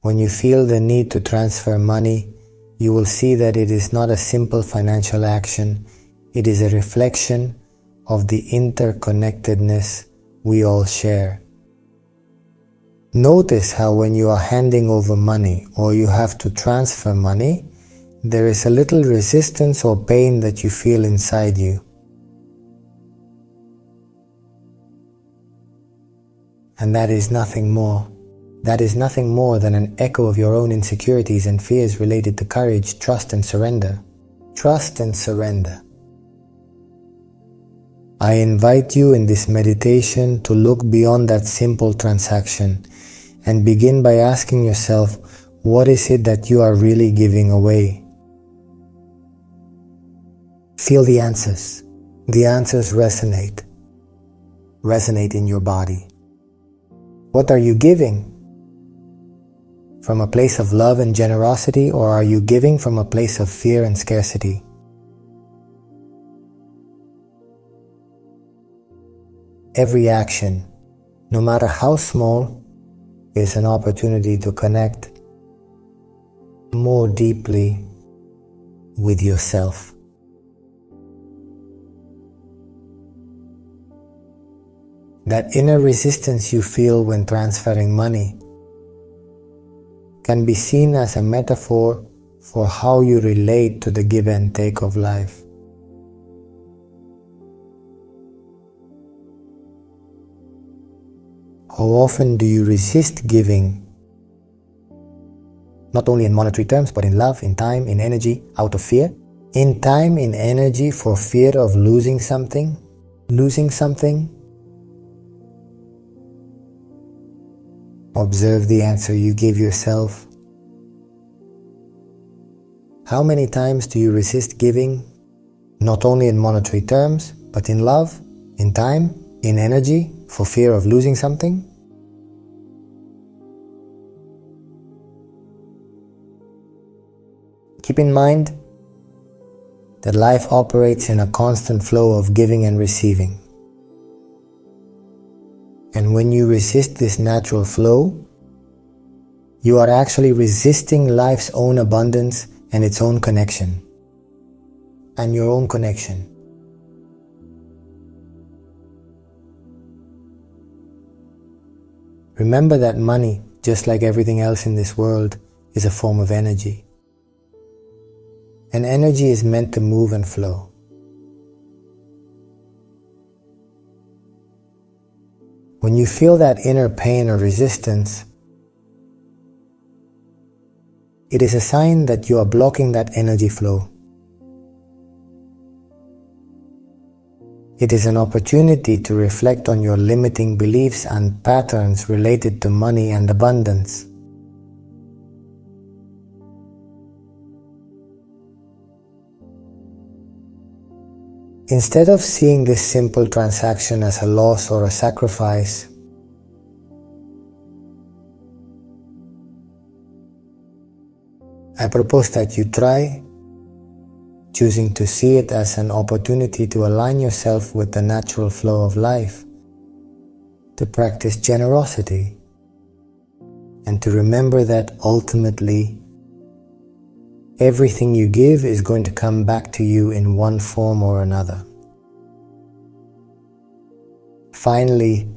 When you feel the need to transfer money, you will see that it is not a simple financial action. It is a reflection of the interconnectedness we all share. Notice how when you are handing over money or you have to transfer money, there is a little resistance or pain that you feel inside you. And that is nothing more. That is nothing more than an echo of your own insecurities and fears related to courage, trust and surrender. Trust and surrender. I invite you in this meditation to look beyond that simple transaction and begin by asking yourself, what is it that you are really giving away? Feel the answers. The answers resonate in your body. What are you giving? From a place of love and generosity, or are you giving from a place of fear and scarcity? Every action, no matter how small, is an opportunity to connect more deeply with yourself. That inner resistance you feel when transferring money can be seen as a metaphor for how you relate to the give and take of life. How often do you resist giving? Not only in monetary terms, but in love, in time, in energy, out of fear. In time, in energy, for fear of losing something. Observe the answer you give yourself. How many times do you resist giving, not only in monetary terms, but in love, in time, in energy, for fear of losing something? Keep in mind that life operates in a constant flow of giving and receiving. And when you resist this natural flow, you are actually resisting life's own abundance and its own connection, and your own connection. Remember that money, just like everything else in this world, is a form of energy. And energy is meant to move and flow. When you feel that inner pain or resistance, it is a sign that you are blocking that energy flow. It is an opportunity to reflect on your limiting beliefs and patterns related to money and abundance. Instead of seeing this simple transaction as a loss or a sacrifice, I propose that you try choosing to see it as an opportunity to align yourself with the natural flow of life, to practice generosity, and to remember that ultimately everything you give is going to come back to you in one form or another. Finally,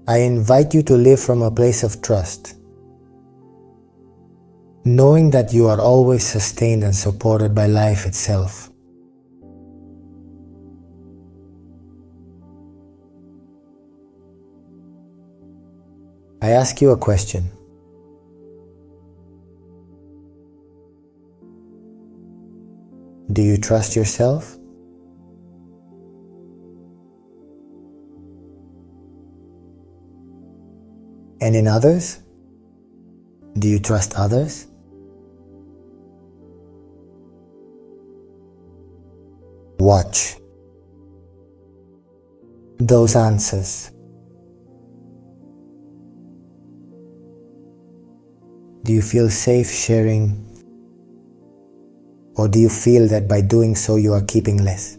I invite you to live from a place of trust, knowing that you are always sustained and supported by life itself. I ask you a question. Do you trust yourself? And in others? Do you trust others? Watch those answers. Do you feel safe sharing? Or do you feel that by doing so you are keeping less?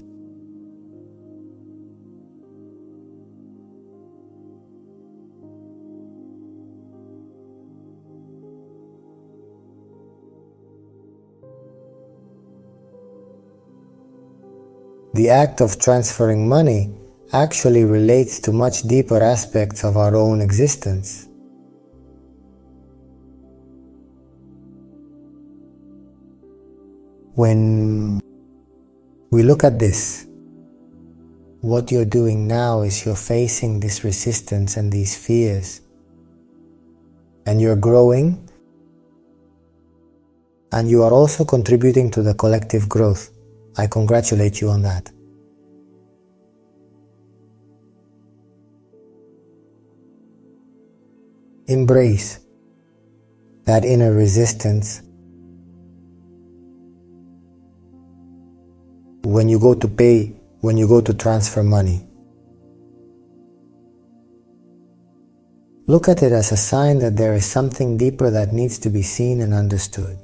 the act of transferring money actually relates to much deeper aspects of our own existence. When we look at this, what you're doing now is you're facing this resistance and these fears, and you're growing, and you are also contributing to the collective growth. I congratulate you on that. Embrace that inner resistance when you go to pay, when you go to transfer money. Look at it as a sign that there is something deeper that needs to be seen and understood.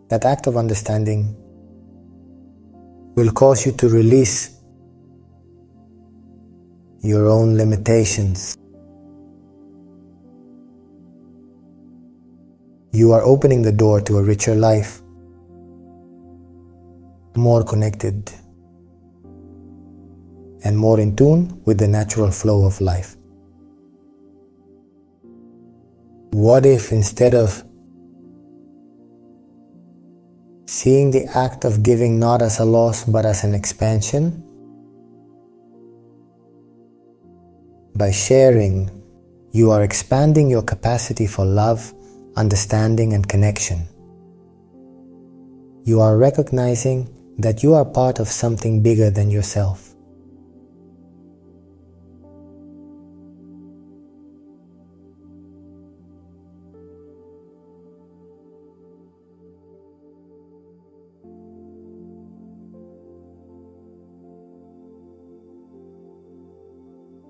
That act of understanding will cause you to release your own limitations. You are opening the door to a richer life, more connected, and more in tune with the natural flow of life. What if instead of seeing the act of giving not as a loss but as an expansion, by sharing, you are expanding your capacity for love, understanding, and connection. You are recognizing that you are part of something bigger than yourself.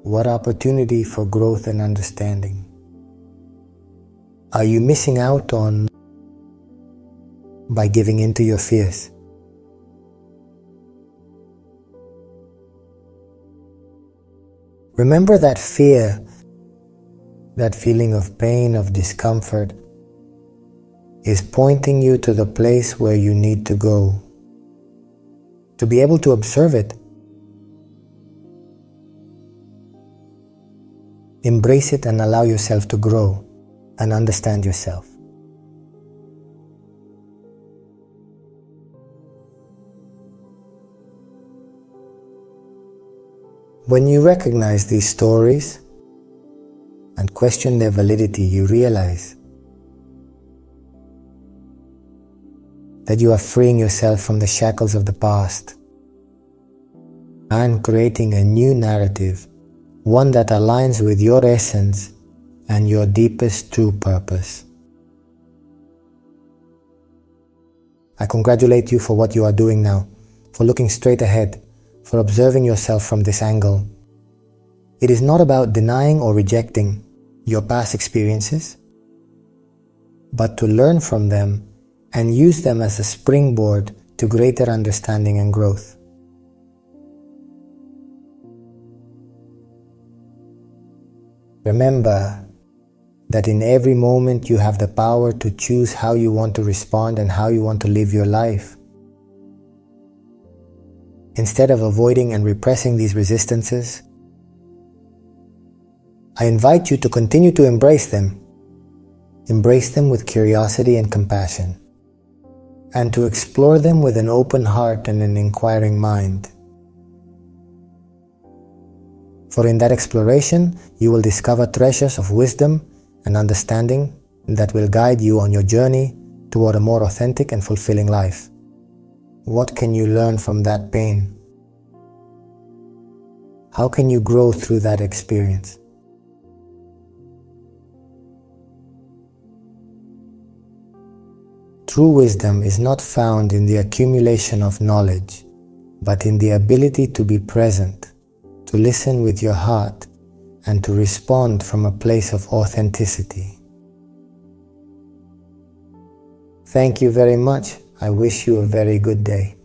What opportunity for growth and understanding are you missing out on by giving in to your fears? Remember that fear, that feeling of pain, of discomfort, is pointing you to the place where you need to go. To be able to observe it, embrace it and allow yourself to grow and understand yourself. When you recognize these stories and question their validity, you realize that you are freeing yourself from the shackles of the past and creating a new narrative, one that aligns with your essence and your deepest true purpose. I congratulate you for what you are doing now, for looking straight ahead, for observing yourself from this angle. It is not about denying or rejecting your past experiences, but to learn from them and use them as a springboard to greater understanding and growth. Remember that in every moment you have the power to choose how you want to respond and how you want to live your life. Instead of avoiding and repressing these resistances, I invite you to continue to embrace them. Embrace them with curiosity and compassion, and to explore them with an open heart and an inquiring mind. For in that exploration, you will discover treasures of wisdom and understanding that will guide you on your journey toward a more authentic and fulfilling life. What can you learn from that pain? How can you grow through that experience? True wisdom is not found in the accumulation of knowledge, but in the ability to be present, to listen with your heart, and to respond from a place of authenticity. Thank you very much. I wish you a very good day.